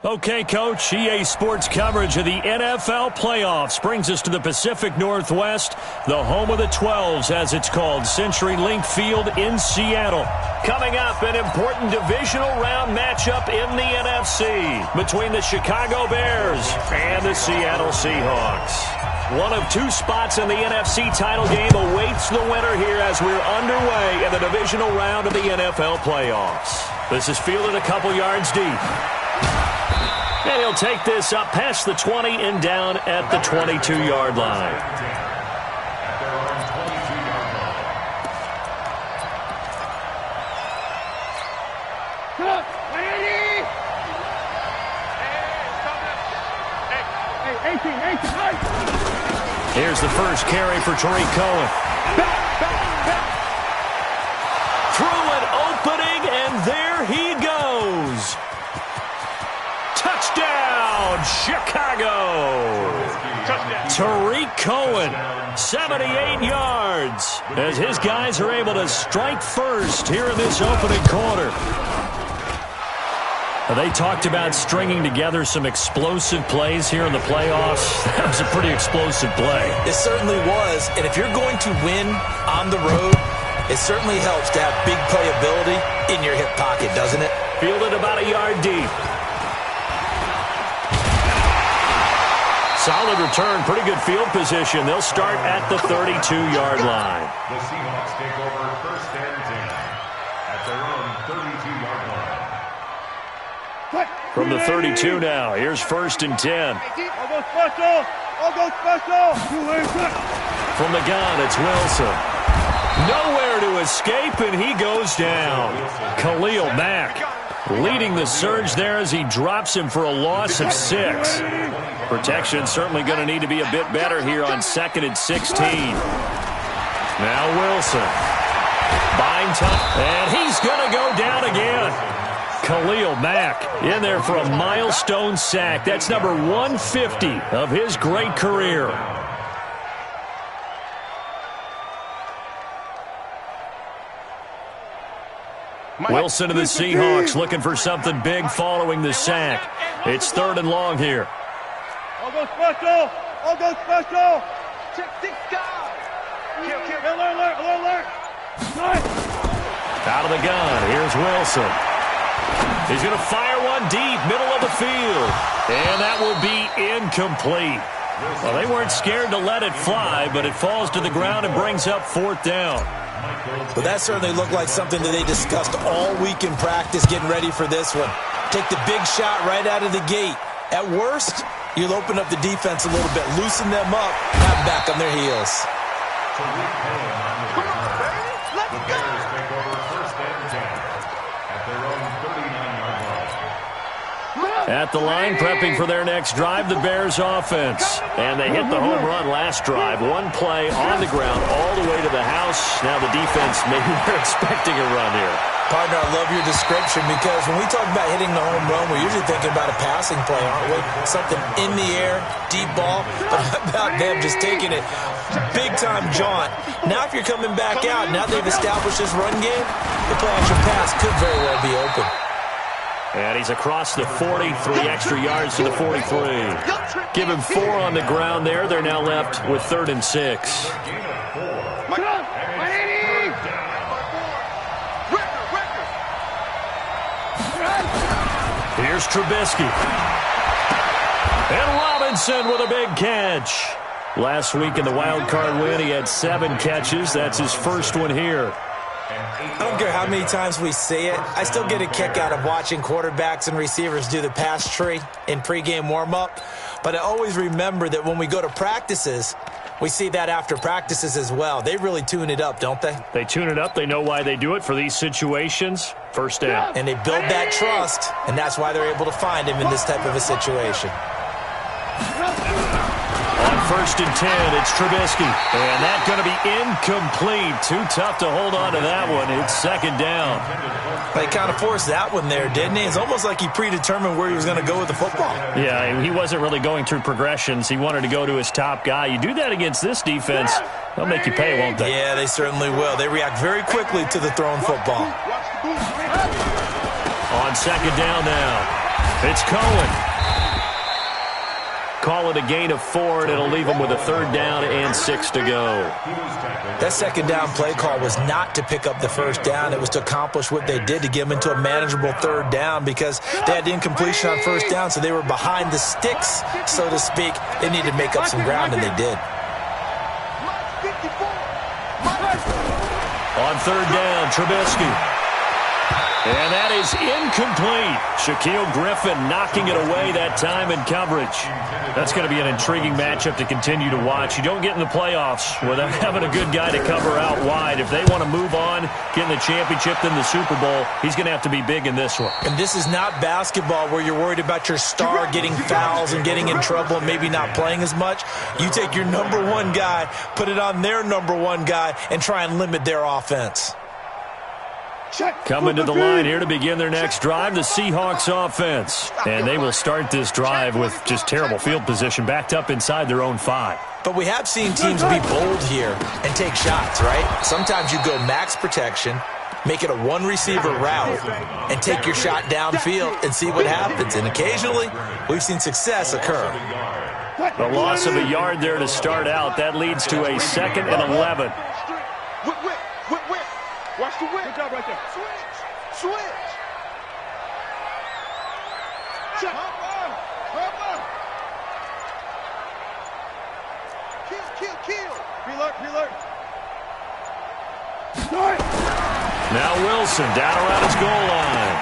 Okay, Coach, EA Sports coverage of the NFL playoffs brings us to the Pacific Northwest, the home of the 12s, as it's called, CenturyLink Field in Seattle. Coming up, an important divisional round matchup in the NFC between the Chicago Bears and the Seattle Seahawks. One of two spots in the NFC title game awaits the winner here as we're underway in the divisional round of the NFL playoffs. This is fielded a couple yards deep. And he'll take this up past the 20 and down at the 22-yard line. Here's the first carry for Tariq Cohen. Through an opening, and there he goes. Touchdown, Chicago. Tariq Cohen, 78 yards, as his guys are able to strike first here in this opening quarter. They talked about stringing together some explosive plays here in the playoffs. That was a pretty explosive play. It certainly was, and if you're going to win on the road, it certainly helps to have big playability in your hip pocket, doesn't it? Fielded about a yard deep. Solid return, pretty good field position. They'll start at the 32-yard line. The Seahawks take over first and 10 at their own 32-yard line. From the 32 now, here's first and 10. I'll go special! I'll go special! From the gun, it's Wilson. Nowhere to escape, and he goes down. Khalil Mack leading the surge there as he drops him for a loss of 6. Protection certainly going to need to be a bit better here on 2nd and 16. Now Wilson. Buying time, and he's going to go down again. Khalil Mack in there for a milestone sack. That's number 150 of his great career. Wilson to the Seahawks looking for something big following the sack. It's 3rd and long here. I'll go special! I'll go special! Check 6 guys! Alert! Out of the gun, here's Wilson. He's going to fire one deep, middle of the field. And that will be incomplete. Well, they weren't scared to let it fly, but it falls to the ground and brings up 4th down. But that certainly looked like something that they discussed all week in practice, getting ready for this one. Take the big shot right out of the gate. At worst, you'll open up the defense a little bit, loosen them up, have them back on their heels. Come on, baby! Let's go! Take over first and 10 at their own 39-yard line. At the line, prepping for their next drive, the Bears offense. And they hit the home run last drive. One play on the ground all the way to the house. Now the defense, maybe they're expecting a run here. Partner, I love your description because when we talk about hitting the home run, we're usually thinking about a passing play, aren't we? Something in the air, deep ball. But how about them just taking it big-time jaunt? Now if you're coming back out, now they've established this run game, the play-action pass could very well be open. And he's across the 40, 3 extra yards to the 43. Give him 4 on the ground there. They're now left with 3rd and 6. Here's Trubisky. And Robinson with a big catch. Last week in the wild card win, he had 7 catches. That's his first one here. I don't care how many times we say it, I still get a kick out of watching quarterbacks and receivers do the pass tree in pregame warm-up. But I always remember that when we go to practices, we see that after practices as well. They really tune it up, don't they? They tune it up. They know why they do it for these situations. First down. And they build that trust, and that's why they're able to find him in this type of a situation. On 1st and 10, it's Trubisky. And that's going to be incomplete. Too tough to hold on to that one. It's 2nd down. They kind of forced that one there, didn't he? It's almost like he predetermined where he was going to go with the football. Yeah, he wasn't really going through progressions. He wanted to go to his top guy. You do that against this defense, they'll make you pay, won't they? Yeah, they certainly will. They react very quickly to the thrown football. On 2nd down now. It's Cohen. Call it a gain of 4, and it'll leave him with a 3rd down and 6 to go. That 2nd down play call was not to pick up the 1st down. It was to accomplish what they did, to get them into a manageable 3rd down, because they had incompletion on 1st down, so they were behind the sticks, so to speak. They needed to make up some ground, and they did. On 3rd down, Trubisky. And that is incomplete. Shaquille Griffin knocking it away that time in coverage. That's going to be an intriguing matchup to continue to watch. You don't get in the playoffs without having a good guy to cover out wide. If they want to move on, get in the championship, then the Super Bowl, he's going to have to be big in this one. And this is not basketball where you're worried about your star getting fouls and getting in trouble and maybe not playing as much. You take your number 1 guy, put it on their number 1 guy, and try and limit their offense. Coming to the line here to begin their next drive, the Seahawks offense. And they will start this drive with just terrible field position, backed up inside their own 5. But we have seen teams be bold here and take shots, right? Sometimes you go max protection, make it a 1-receiver route, and take your shot downfield and see what happens. And occasionally, we've seen success occur. The loss of a yard there to start out. That leads to a 2nd and 11. Watch the whip. Good job right there. Switch. Check. Kill. Preload. Now Wilson down around his goal line.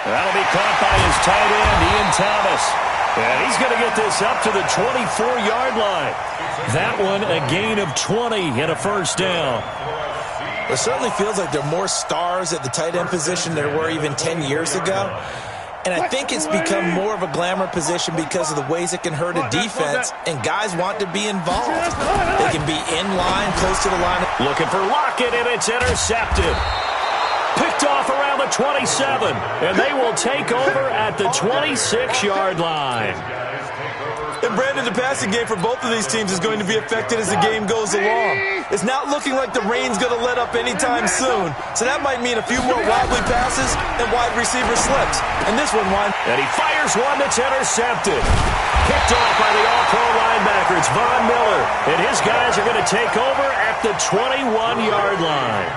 That'll be caught by his tight end, Ian Thomas. And he's going to get this up to the 24-yard line. That one a gain of 20 and a 1st down. It certainly feels like there are more stars at the tight end position than there were even 10 years ago. And I think it's become more of a glamour position because of the ways it can hurt a defense, and guys want to be involved. They can be in line, close to the line. Looking for Lockett, and it's intercepted. Picked off around the 27, and they will take over at the 26-yard line. And Brandon, the passing game for both of these teams is going to be affected as the game goes along. It's not looking like the rain's going to let up anytime soon, so that might mean a few more wobbly passes and wide receiver slips. And this one, and he fires one that's intercepted. Picked off by the all-pro linebacker. It's Von Miller, and his guys are going to take over at the 21-yard line.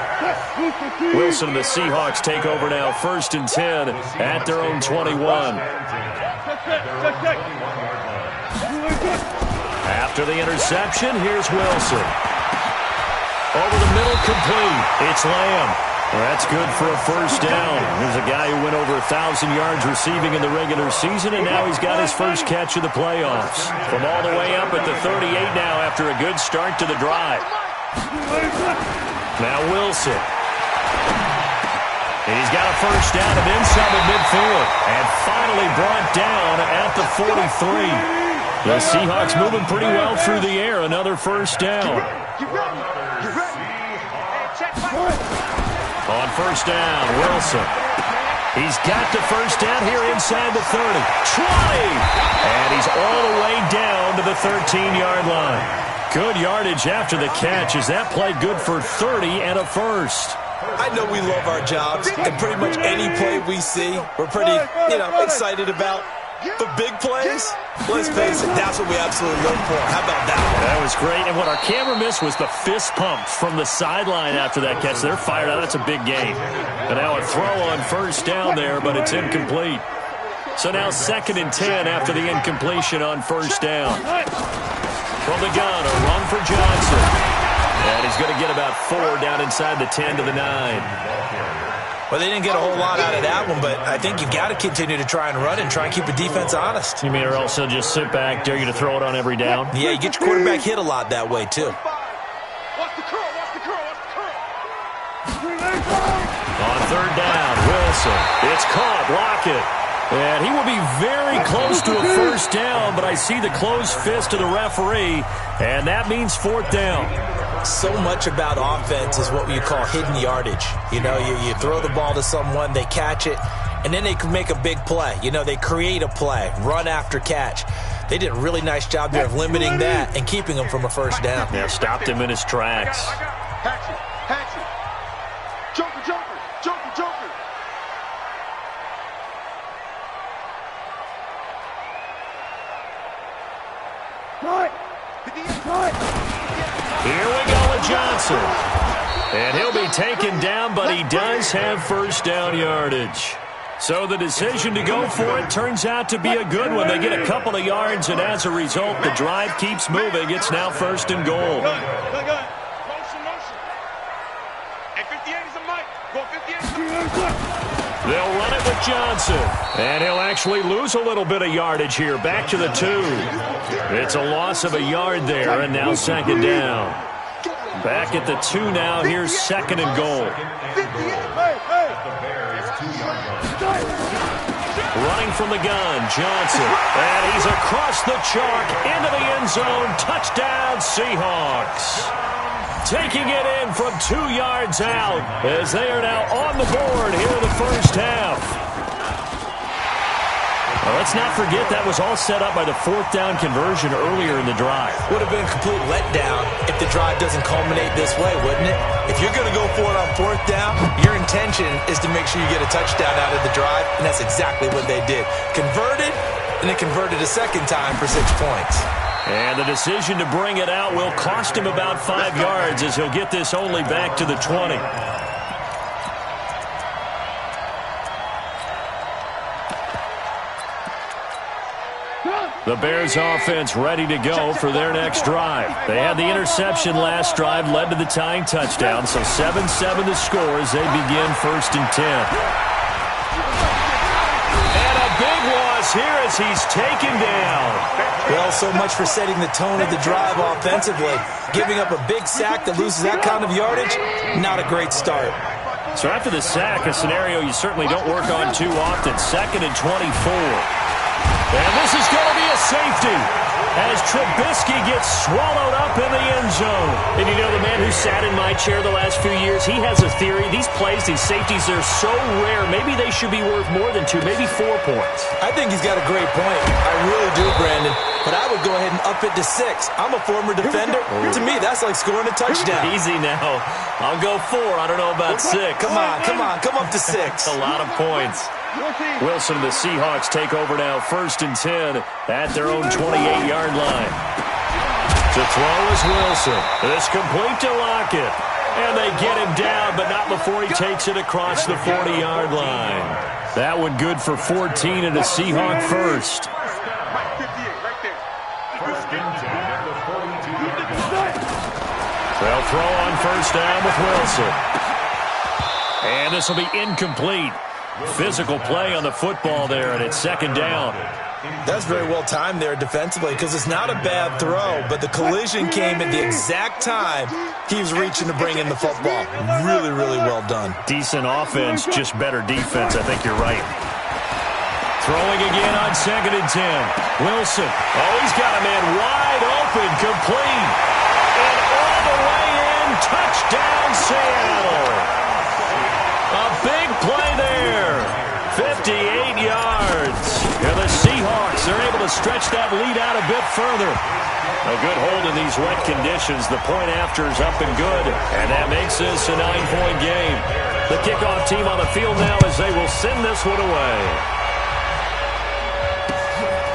Wilson and the Seahawks take over now, 1st and 10 at their own 21. After the interception, here's Wilson. Over the middle, complete. It's Lamb. Well, that's good for a 1st down. There's a guy who went over 1,000 yards receiving in the regular season, and now he's got his first catch of the playoffs. From all the way up at the 38 now after a good start to the drive. Now Wilson. He's got a 1st down and then some at midfield. And finally brought down at the 43. The Seahawks moving pretty well through the air. Another 1st down. On 1st down, Wilson. He's got the 1st down here inside the 30. 20! And he's all the way down to the 13-yard line. Good yardage after the catch. Is that play good for 30 and a 1st? I know we love our jobs, and pretty much any play we see, we're pretty, excited about. The big plays, let's face it, that's what we absolutely look for. How about that one? That was great. And what our camera missed was the fist pump from the sideline after that catch. They're fired out. That's a big gain. And now a throw on 1st down there, but it's incomplete. So now 2nd and 10 after the incompletion on 1st down. From the gun, a run for Johnson. And he's going to get about 4 down inside the 10 to the 9. Well, they didn't get a whole lot out of that one, but I think you've got to continue to try and run and try and keep the defense honest. You mean, or else they'll just sit back, dare you to throw it on every down? Yeah, you get your quarterback hit a lot that way, too. Watch the curl. On 3rd down, Wilson. It's caught. Lockett. And he will be very close to a 1st down, but I see the closed fist of the referee, and that means 4th down. So much about offense is what you call hidden yardage. You throw the ball to someone, they catch it, and then they can make a big play. They create a play, run after catch. They did a really nice job there of limiting that and keeping him from a 1st down. Yeah, stopped him in his tracks. Hatchet. Joker. Here we go with Johnson. And he'll be taken down, but he does have first down yardage. So the decision to go for it turns out to be a good one. They get a couple of yards, and as a result, the drive keeps moving. It's now first and goal. Good. Motion. Hey, 58 is a mic. Go 58. They'll run it with Johnson. And he'll actually lose a little bit of yardage here. Back to the 2. It's a loss of a yard there, and now second down. Back at the 2 now. Here's second and goal. Running from the gun, Johnson. And he's across the chalk into the end zone. Touchdown, Seahawks. Taking it in from 2 yards out as they are now on the board here in the first half. Well, let's not forget that was all set up by the fourth down conversion earlier in the drive. Would have been a complete letdown if the drive doesn't culminate this way, wouldn't it? If you're going to go for it on fourth down, your intention is to make sure you get a touchdown out of the drive, and that's exactly what they did. Converted, and they converted a second time for 6 points. And the decision to bring it out will cost him about 5 yards as he'll get this only back to the 20. The Bears offense ready to go for their next drive. They had the interception last drive, led to the tying touchdown, so 7-7 the score as they begin first and 10. And a big loss here as he's taken down. Well, so much for setting the tone of the drive offensively. Giving up a big sack that loses that kind of yardage, not a great start. So after the sack, a scenario you certainly don't work on too often, 2nd and 24. And this is going to be a safety as Trubisky gets swallowed up in the end zone. And you know, the man who sat in my chair the last few years, he has a theory. These plays, these safeties, they're so rare. Maybe they should be worth more than 2, maybe 4 points. I think he's got a great point. I really do, Brandon. But I would go ahead and up it to 6. I'm a former defender. To me, that's like scoring a touchdown. Easy now. I'll go 4. I don't know about 6. Come on. Come up to 6. That's a lot of points. Wilson, the Seahawks take over now, first and 10 at their own 28-yard line. To throw is Wilson. This complete to Lockett. And they get him down, but not before he takes it across the 40-yard line. That one good for 14 and a Seahawk first. They'll throw on first down with Wilson. And this will be incomplete. Physical play on the football there, and it's second down. That's very well timed there defensively because it's not a bad throw, but the collision came at the exact time he was reaching to bring in the football. Really, really well done. Decent offense, just better defense. I think you're right. Throwing again on 2nd and 10. Wilson. Oh, he's got a man wide open, complete. And all the way in, touchdown Seattle. A big play there. 58 yards. And the Seahawks are able to stretch that lead out a bit further. A good hold in these wet conditions. The point after is up and good. And that makes this a 9-point game. The kickoff team on the field now as they will send this one away.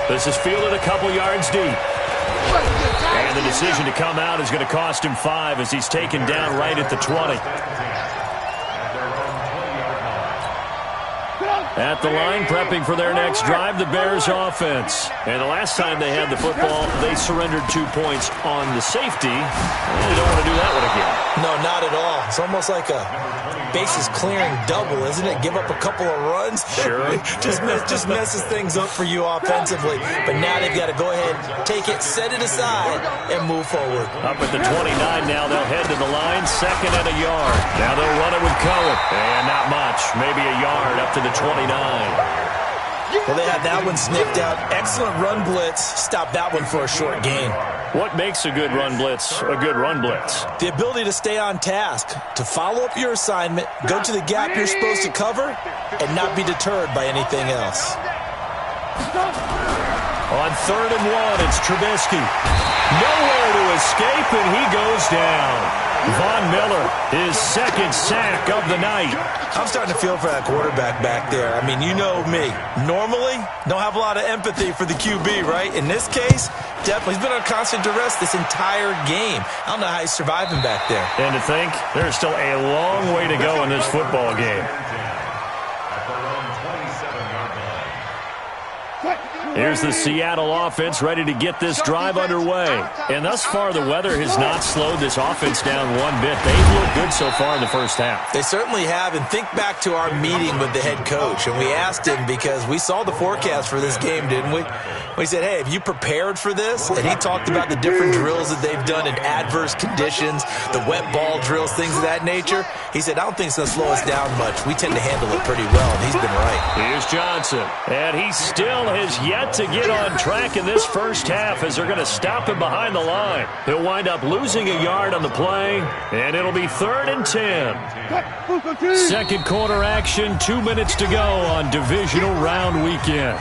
This is fielded a couple yards deep. And the decision to come out is going to cost him 5 as he's taken down right at the 20. At the line, prepping for their next drive, the Bears offense. And the last time they had the football, they surrendered 2 points on the safety. They don't want to do that one again. No, not at all. It's almost like a bases-clearing double, isn't it? Give up a couple of runs. Sure. just messes things up for you offensively. But now they've got to go ahead, take it, set it aside, and move forward. Up at the 29 now, they'll head to the line, 2nd and a yard. Now they'll run it with Cohen. And not much, maybe a yard up to the 29. Well, they had that one sniffed out. Excellent run blitz. Stop that one for a short gain. What makes a good run blitz a good run blitz? The ability to stay on task, to follow up your assignment, go to the gap you're supposed to cover, and not be deterred by anything else. On 3rd and 1, it's Trubisky. Nowhere to escape, and he goes down. Von Miller, his second sack of the night. I'm starting to feel for that quarterback back there. I mean, you know me. Normally, don't have a lot of empathy for the QB, right? In this case, definitely. He's been on constant duress this entire game. I don't know how he's surviving back there. And to think, there's still a long way to go in this football game. Here's the Seattle offense ready to get this drive underway. And thus far, the weather has not slowed this offense down one bit. They've looked good so far in the first half. They certainly have. And think back to our meeting with the head coach. And we asked him, because we saw the forecast for this game, didn't we? We said, hey, have you prepared for this? And he talked about the different drills that they've done in adverse conditions, the wet ball drills, things of that nature. He said, I don't think it's going to slow us down much. We tend to handle it pretty well, and he's been right. Here's Johnson. And he still has yet to get on track in this first half as they're going to stop him behind the line. He'll wind up losing a yard on the play, and it'll be 3rd and 10. Second quarter action, 2 minutes to go on divisional round weekend.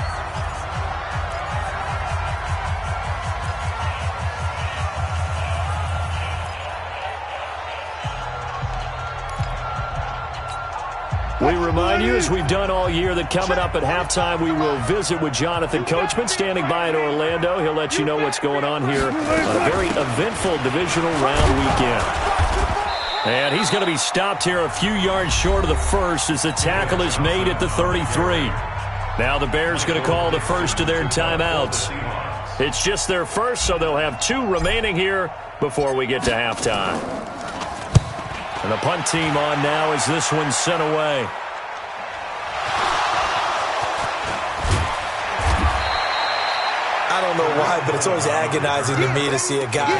We remind you, as we've done all year, that coming up at halftime, we will visit with Jonathan Coachman, standing by in Orlando. He'll let you know what's going on here on a very eventful divisional round weekend. And he's going to be stopped here a few yards short of the first as the tackle is made at the 33. Now the Bears going to call the first of their timeouts. It's just their first, so they'll have 2 remaining here before we get to halftime. And the punt team on now as this one's sent away. I don't know why, but it's always agonizing to me to see a guy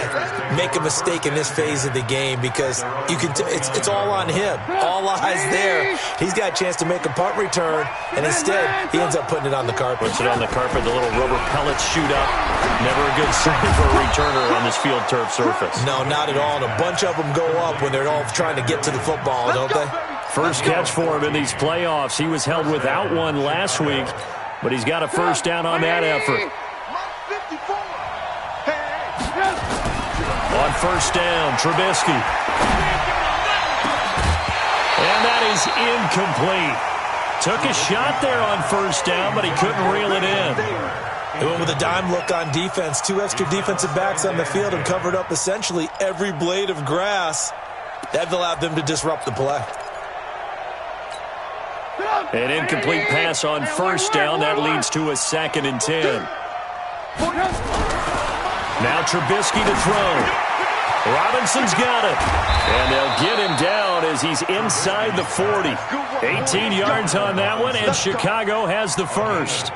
make a mistake in this phase of the game, because you can it's all on him. All eyes there. He's got a chance to make a punt return, and instead he ends up putting it on the carpet. Puts it on the carpet, the little rubber pellets shoot up. Never a good sign for a returner on this field turf surface. No, not at all. And a bunch of them go up when they're all trying to get to the football, don't they? First catch for him in these playoffs. He was held without one last week, but he's got a first down on that effort. On first down, Trubisky. And that is incomplete. Took a shot there on first down, but he couldn't reel it in. They went with a dime look on defense. 2 extra defensive backs on the field and covered up essentially every blade of grass. That allowed them to disrupt the play. An incomplete pass on first down. That leads to a 2nd and 10. Now Trubisky to throw. Robinson's got it. And they'll get him down as he's inside the 40. 18 yards on that one, and Chicago has the first.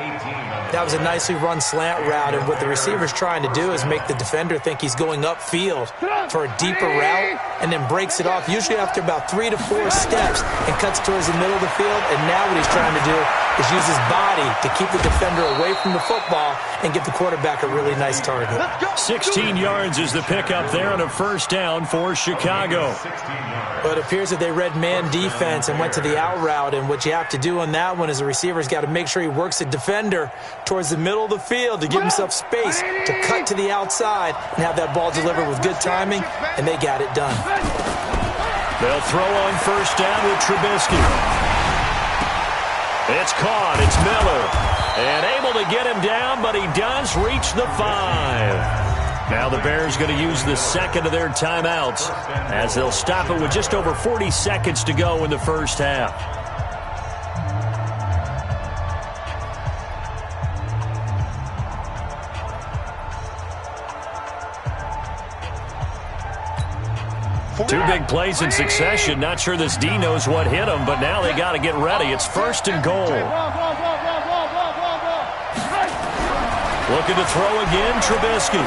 That was a nicely run slant route, and what the receiver's trying to do is make the defender think he's going upfield for a deeper route, and then breaks it off, usually after about 3 to 4 steps, and cuts towards the middle of the field. And now what he's trying to do is use his body to keep the defender away from the football and give the quarterback a really nice target. 16 yards is the pickup there on a first down for Chicago. But it appears that they read man defense and went to the out route, and what you have to do on that one is the receiver's got to make sure he works the defender towards the middle of the field to give himself space to cut to the outside and have that ball delivered with good timing, and they got it done. They'll throw on first down with Trubisky. It's caught. It's Miller. And able to get him down, but he does reach the 5. Now the Bears going to use the second of their timeouts as they'll stop it with just over 40 seconds to go in the first half. Two big plays in succession. Not sure this D knows what hit him, but now they got to get ready. It's 1st and goal. Looking to throw again, Trubisky.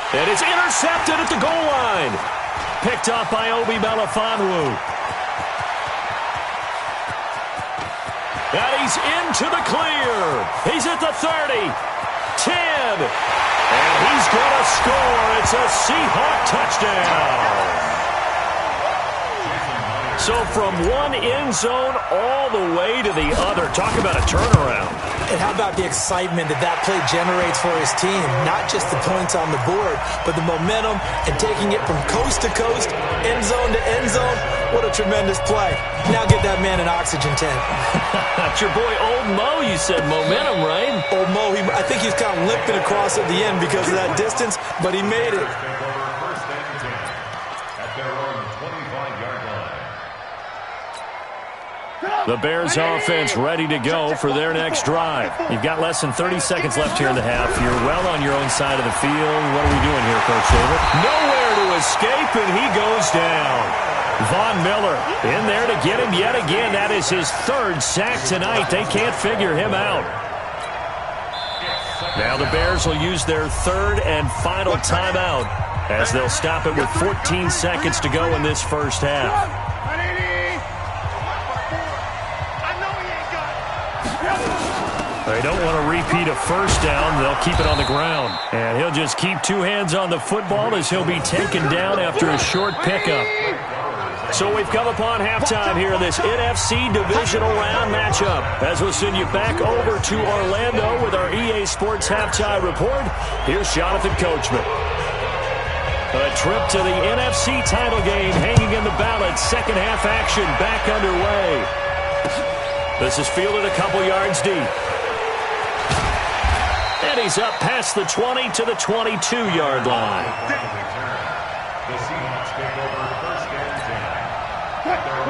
And it's intercepted at the goal line. Picked up by Obi Melifonwu. And he's into the clear. He's at the 30, 10. And he's going to score. It's a Seahawk touchdown. So from one end zone all the way to the other. Talk about a turnaround. And how about the excitement that that play generates for his team? Not just the points on the board, but the momentum and taking it from coast to coast, end zone to end zone. What a tremendous play. Now get that man an oxygen tank. That's your boy Old Mo. You said momentum, right? Old Mo, I think he's kind of limping across at the end because of that distance, but he made it. The Bears offense ready to go for their next drive. You've got less than 30 seconds left here in the half. You're well on your own side of the field. What are we doing here, Coach David? Nowhere to escape, and he goes down. Von Miller in there to get him yet again. That is his third sack tonight. They can't figure him out. Now the Bears will use their third and final timeout as they'll stop it with 14 seconds to go in this first half. They don't want to repeat a first down. They'll keep it on the ground. And he'll just keep two hands on the football as he'll be taken down after a short pickup. So we've come upon halftime here in this NFC Divisional Round matchup. As we'll send you back over to Orlando with our EA Sports Halftime Report, here's Jonathan Coachman. A trip to the NFC title game hanging in the balance. Second half action back underway. This is fielded a couple yards deep. And he's up past the 20 to the 22-yard line.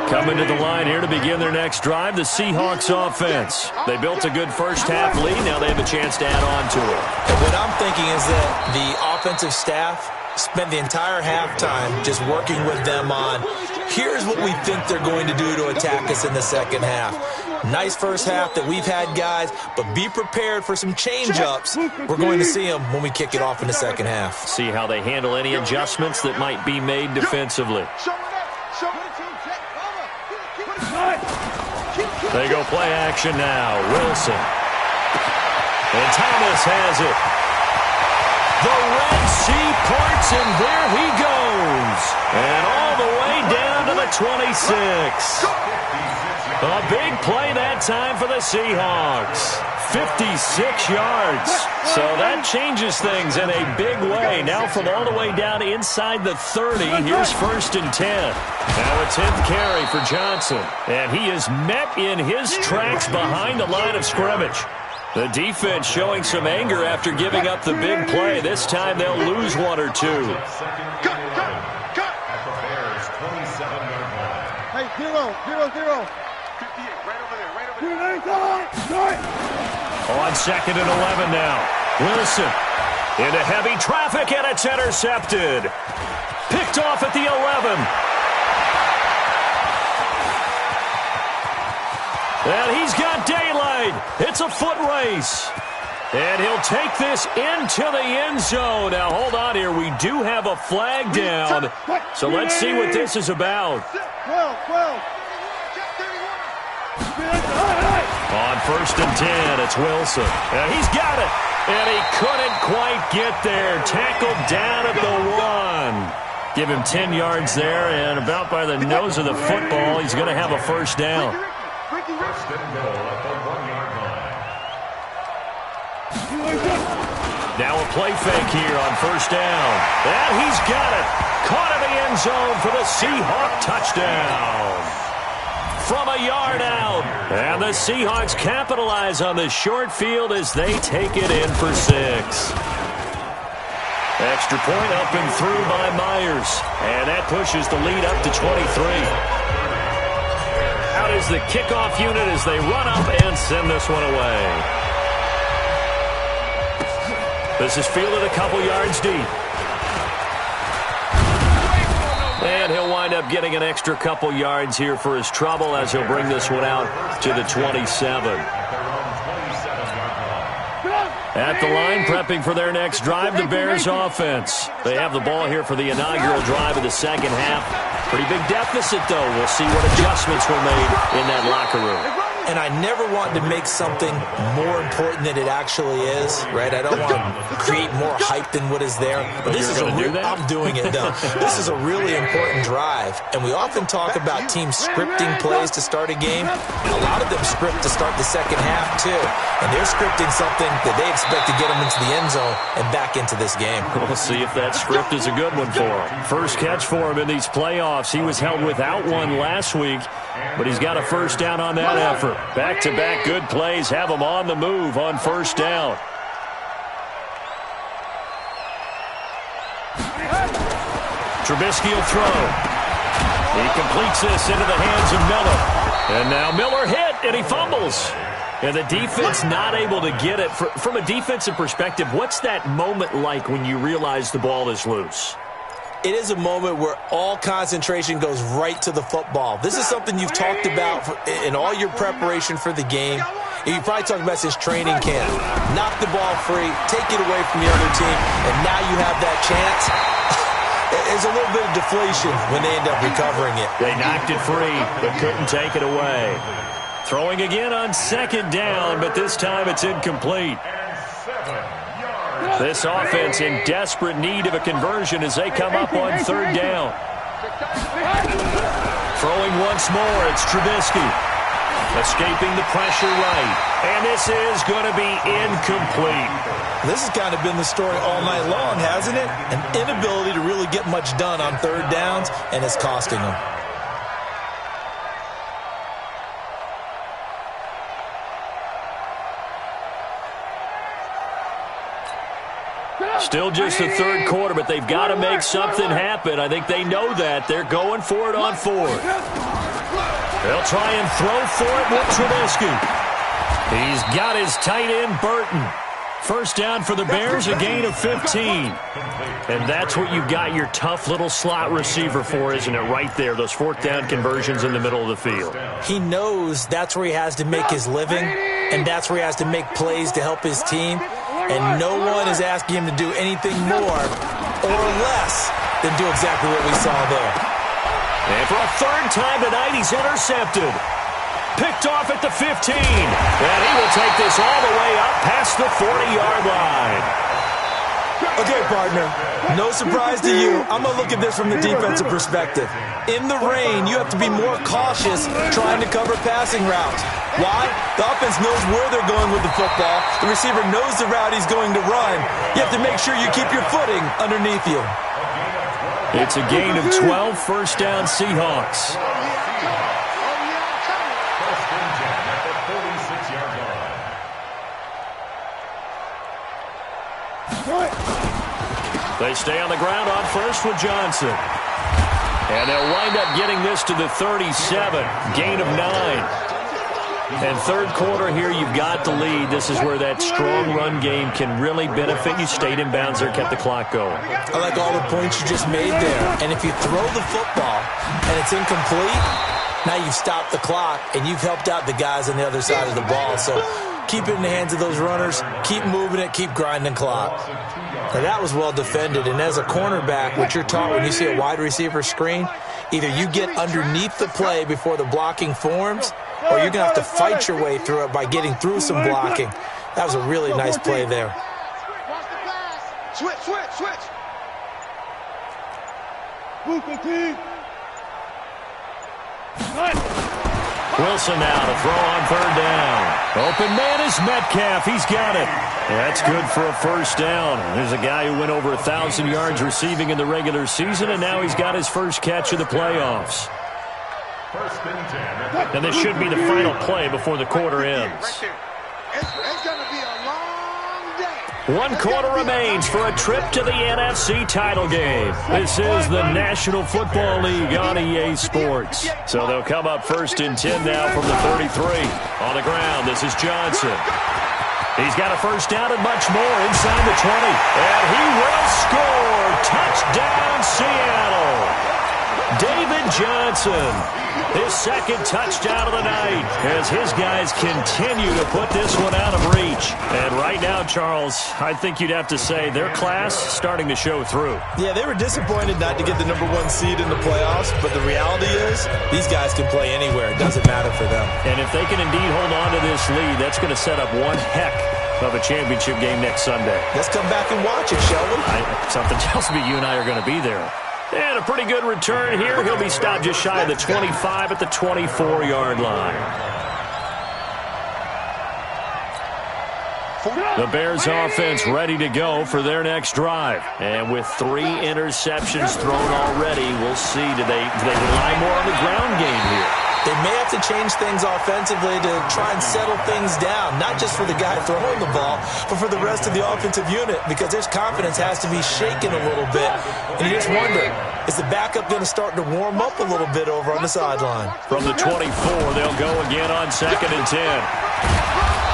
Coming to the line here to begin their next drive, the Seahawks offense. They built a good first-half lead. Now they have a chance to add on to it. And what I'm thinking is that the offensive staff spent the entire halftime just working with them on, here's what we think they're going to do to attack us in the second half. Nice first half that we've had, guys, but be prepared for some change-ups. We're going to see them when we kick it off in the second half. See how they handle any adjustments that might be made defensively. They go play action now. Wilson. And Thomas has it. The Red Sea parts, and there he goes. And all the way down to the 26. A big play that time for the Seahawks. 56 yards. So that changes things in a big way. Now from all the way down inside the 30, here's 1st and 10. Now a 10th carry for Johnson. And he is met in his tracks behind the line of scrimmage. The defense showing some anger after giving up the big play. This time they'll lose one or two. Hey, 0-0-0. 58, right over there, right over there. On 2nd and 11 now. Wilson into heavy traffic, and it's intercepted. Picked off at the 11. And he's got daylight. It's a foot race. And he'll take this into the end zone. Now, hold on here. We do have a flag down. So let's see what this is about. 12. On 1st and 10, it's Wilson. And he's got it. And he couldn't quite get there. Tackled down at the 1. Give him 10 yards there, and about by the nose of the football, he's going to have a first down. First and goal at the 1-yard line. Now a play fake here on 1st down. And he's got it. Caught in the end zone for the Seahawk touchdown. From a yard out. And the Seahawks capitalize on the short field as they take it in for 6. Extra point up and through by Myers. And that pushes the lead up to 23. Out is the kickoff unit as they run up and send this one away. This is fielded a couple yards deep. And he'll wind up getting an extra couple yards here for his trouble as he'll bring this one out to the 27. At the line, prepping for their next drive, the Bears offense. They have the ball here for the inaugural drive of the second half. Pretty big deficit, though. We'll see what adjustments were made in that locker room. and I never want to make something more important than it actually is, right? I don't want to create more hype than what is there. But this is I'm doing it, though. This is a really important drive, and we often talk about teams scripting plays to start a game. A lot of them script to start the second half, too, and they're scripting something that they expect to get them into the end zone and back into this game. We'll see if that script is a good one for him. First catch for him in these playoffs. He was held without one last week, but he's got a first down on that effort. Back-to-back good plays have him on the move on first down. Trubisky will throw. He completes this into the hands of Miller. And now Miller hit, and he fumbles. And the defense not able to get it. From a defensive perspective, what's that moment like when you realize the ball is loose? It is a moment where all concentration goes right to the football. This is something you've talked about in all your preparation for the game. You probably talked about since training camp. Knock the ball free, take it away from the other team, and now you have that chance. There's a little bit of deflation when they end up recovering it. They knocked it free, but couldn't take it away. Throwing again on second down, but this time it's incomplete. This offense in desperate need of a conversion as they come up on third down. Throwing once more, it's Trubisky. Escaping the pressure right. And this is going to be incomplete. This has kind of been the story all night long, hasn't it? An inability to really get much done on third downs, and it's costing them. Still just the third quarter, but they've got to make something happen. I think they know that. They're going for it on fourth. They'll try and throw for it with Trubisky. He's got his tight end, Burton. First down for the Bears, a gain of 15. And that's what you've got your tough little slot receiver for, isn't it? Right there, those fourth down conversions in the middle of the field. He knows that's where he has to make his living, and that's where he has to make plays to help his team. And no one is asking him to do anything more or less than do exactly what we saw there. And for a third time tonight, he's intercepted. Picked off at the 15. And he will take this all the way up past the 40-yard line. Okay, partner, no surprise to you. I'm going to look at this from the defensive perspective. In the rain, you have to be more cautious trying to cover passing routes. Why? The offense knows where they're going with the football. The receiver knows the route he's going to run. You have to make sure you keep your footing underneath you. It's a gain of 12, first down Seahawks. They stay on the ground on first with Johnson. And they'll wind up getting this to the 37, gain of 9. And third quarter here, you've got the lead. This is where that strong run game can really benefit you. Stayed in bounds there, kept the clock going. I like all the points you just made there. And if you throw the football and it's incomplete, now you've stopped the clock and you've helped out the guys on the other side of the ball. So keep it in the hands of those runners. Keep moving it. Keep grinding clock. Now, that was well defended. And as a cornerback, what you're taught when you see a wide receiver screen, either you get underneath the play before the blocking forms, or you're going to have to fight your way through it by getting through some blocking. That was a really nice play there. Switch. Move the team. Wilson now to throw on third down. Open man is Metcalf. He's got it. That's good for a first down. There's a guy who went over 1,000 yards receiving in the regular season, and now he's got his first catch of the playoffs. And this should be the final play before the quarter ends. It's going to be a long day. One quarter remains for a trip to the NFC title game. This is the National Football League on EA Sports. So they'll come up first and 10 now from the 33. On the ground, this is Johnson. He's got a first down and much more inside the 20. And he will score. Touchdown, Seattle. David Johnson. His second touchdown of the night as his guys continue to put this one out of reach. And right now, Charles, I think you'd have to say their class starting to show through. Yeah, they were disappointed not to get the #1 seed in the playoffs, but the reality is these guys can play anywhere. It doesn't matter for them. And if they can indeed hold on to this lead, that's going to set up one heck of a championship game next Sunday. Let's come back and watch it, shall we? Something tells me you and I are going to be there. And a pretty good return here. He'll be stopped just shy of the 25 at the 24-yard line. The Bears offense ready to go for their next drive. And with 3 interceptions thrown already, we'll see. Do they rely more on the ground game here? They may have to change things offensively to try and settle things down, not just for the guy throwing the ball, but for the rest of the offensive unit, because their confidence has to be shaken a little bit. And you just wonder, is the backup going to start to warm up a little bit over on the sideline? From the 24, they'll go again on 2nd and 10.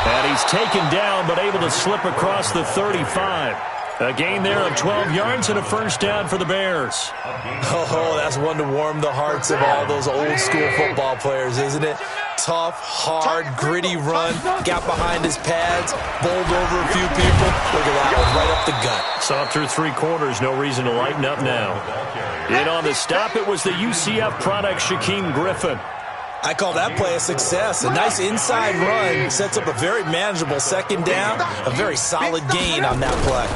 And he's taken down, but able to slip across the 35. A gain there of 12 yards and a first down for the Bears. Oh, that's one to warm the hearts of all those old-school football players, isn't it? Tough, hard, gritty run, got behind his pads, bowled over a few people. Look at that one, right up the gut. Saw through 3 quarters, no reason to lighten up now. In on the stop, it was the UCF product, Shaquem Griffin. I call that play a success. A nice inside run sets up a very manageable second down, a very solid gain on that play.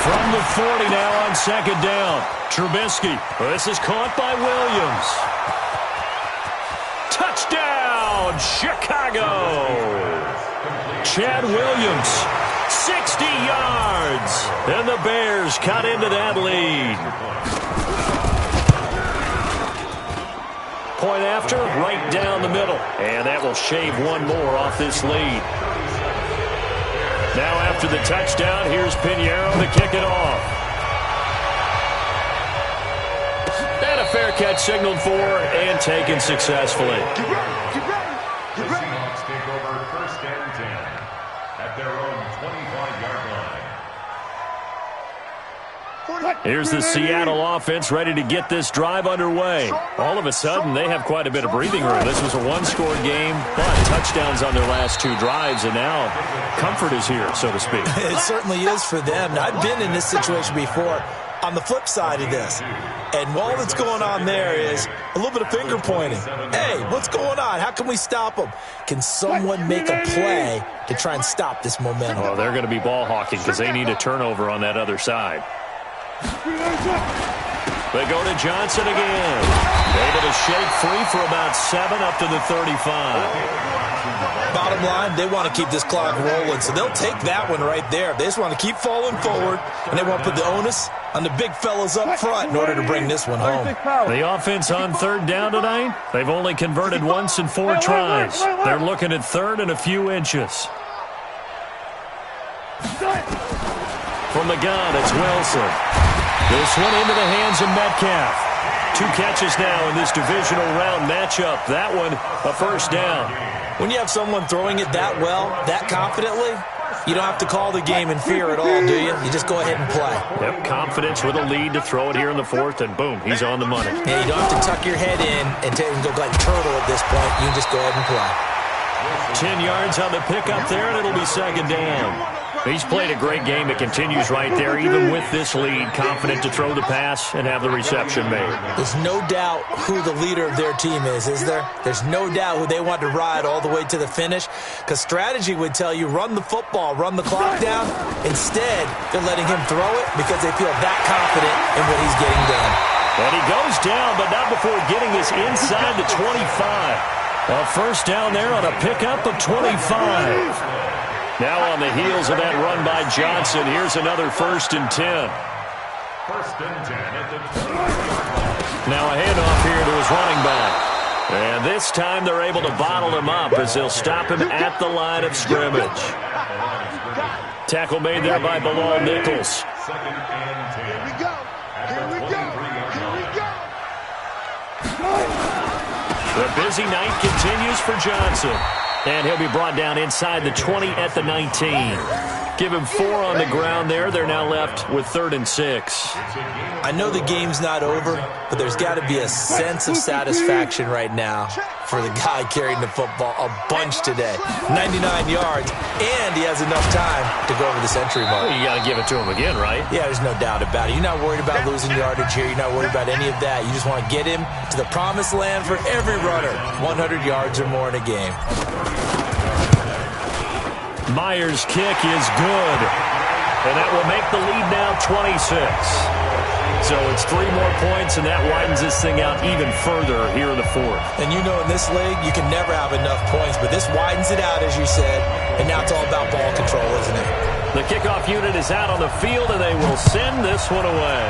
From the 40 now on 2nd down. Trubisky. This is caught by Williams. Touchdown, Chicago. Chad Williams, 60 yards. And the Bears cut into that lead. Point after, right down the middle. And that will shave one more off this lead. Now after the touchdown, here's Pinheiro to kick it off. And a fair catch signaled for and taken successfully. The Seahawks take over 1st and 10 at their own 25-yard line. Here's the Seattle offense ready to get this drive underway. All of a sudden, they have quite a bit of breathing room. This was a 1-score game, but touchdowns on their last 2 drives, and now comfort is here, so to speak. It certainly is for them. I've been in this situation before on the flip side of this. And all that's going on there is a little bit of finger pointing. Hey, what's going on? How can we stop them? Can someone make a play to try and stop this momentum? Well, they're going to be ball hawking because they need a turnover on that other side. They go to Johnson again. Able to shake free for about 7 up to the 35. Bottom line, they want to keep this clock rolling, so they'll take that one right there. They just want to keep falling forward, and they want to put the onus on the big fellas up front in order to bring this one home. The offense on 3rd down tonight, they've only converted once in 4 tries. They're looking at 3rd and a few inches. From the gun, it's Wilson. This one into the hands of Metcalf. 2 catches now in this divisional round matchup. That one, a first down. When you have someone throwing it that well, that confidently, you don't have to call the game in fear at all, do you? You just go ahead and play. Yep, confidence with a lead to throw it here in the 4th, and boom, he's on the money. Yeah, you don't have to tuck your head in and go like a turtle at this point. You just go ahead and play. 10 yards on the pickup there, and it'll be 2nd down. He's played a great game. It continues right there, even with this lead, confident to throw the pass and have the reception made. There's no doubt who the leader of their team is there? There's no doubt who they want to ride all the way to the finish, because strategy would tell you run the football, run the clock down. Instead, they're letting him throw it because they feel that confident in what he's getting done. And he goes down, but not before getting this inside the 25. A first down there on a pickup of 25. Now on the heels of that run by Johnson, here's another 1st and 10. 1st and 10 at the 20. Now a handoff here to his running back. And this time they're able to bottle him up as they'll stop him at the line of scrimmage. Tackle made there by Bilal Nichols. 2nd and 10. Here we go. Here we go. Here we go. The busy night continues for Johnson. And he'll be brought down inside the 20 at the 19. Give him 4 on the ground there. They're now left with 3rd and 6. I know the game's not over, but there's got to be a sense of satisfaction right now for the guy carrying the football a bunch today. 99 yards, and he has enough time to go over the century mark. Well, you got to give it to him again, right? Yeah, there's no doubt about it. You're not worried about losing yardage here. You're not worried about any of that. You just want to get him to the promised land for every runner. 100 yards or more in a game. Myers' kick is good, and that will make the lead now 26. So it's 3 more points, and that widens this thing out even further here in the 4th. And you know in this league, you can never have enough points, but this widens it out, as you said, and now it's all about ball control, isn't it? The kickoff unit is out on the field, and they will send this one away.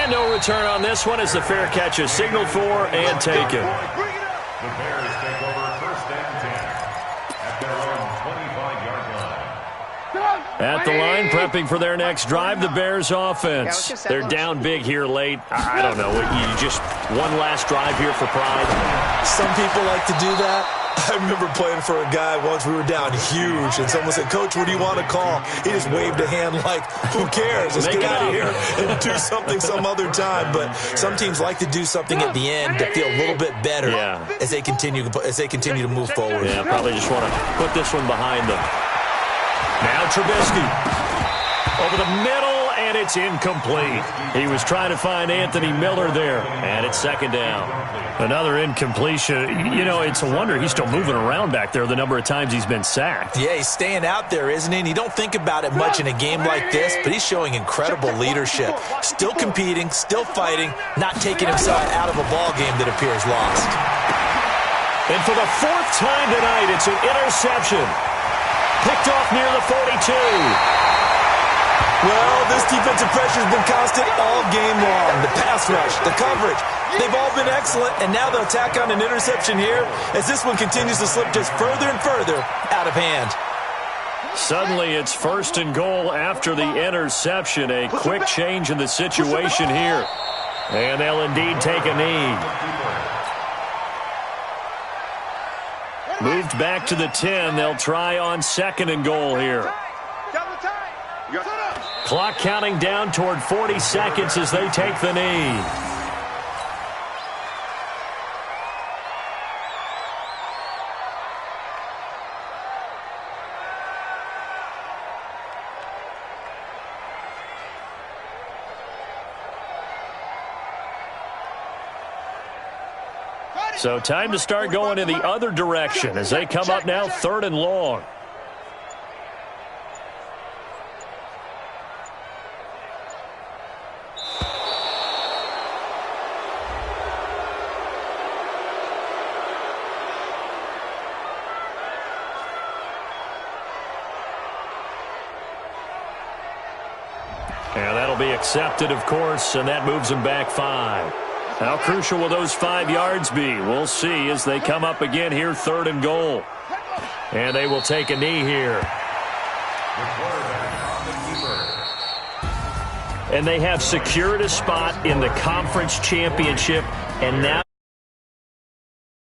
And no return on this one as the fair catch is signaled for and taken. The Bears take over 1st and 10 at their own 25-yard line. At the line, prepping for their next drive, the Bears offense. They're down big here late. I don't know. You just one last drive here for pride? Some people like to do that. I remember playing for a guy once. We were down huge, and someone said, "Coach, what do you want to call?" He just waved a hand like, who cares? Let's get out of here and do something some other time. But some teams like to do something at the end to feel a little bit better as they continue to move forward. Yeah, probably just want to put this one behind them. Now Trubisky over the middle, and it's incomplete. He was trying to find Anthony Miller there, and it's 2nd down. Another incompletion. You know, it's a wonder he's still moving around back there the number of times he's been sacked. Yeah, he's staying out there, isn't he? And you don't think about it much in a game like this, but he's showing incredible leadership. Still competing, still fighting, not taking himself out of a ball game that appears lost. And for the 4th time tonight, it's an interception. Picked off near the 42. Well, this defensive pressure has been constant all game long. The pass rush, the coverage, they've all been excellent, and now they'll tack on an interception here as this one continues to slip just further and further out of hand. Suddenly, it's 1st and goal after the interception. A quick change in the situation here. And they'll indeed take a knee. Moved back to the 10. They'll try on 2nd and goal here. Clock counting down toward 40 seconds as they take the knee. So time to start going in the other direction as they come up now 3rd and long. And that'll be accepted, of course, and that moves them back 5. How crucial will those 5 yards be? We'll see as they come up again here, 3rd and goal. And they will take a knee here. And they have secured a spot in the conference championship, and now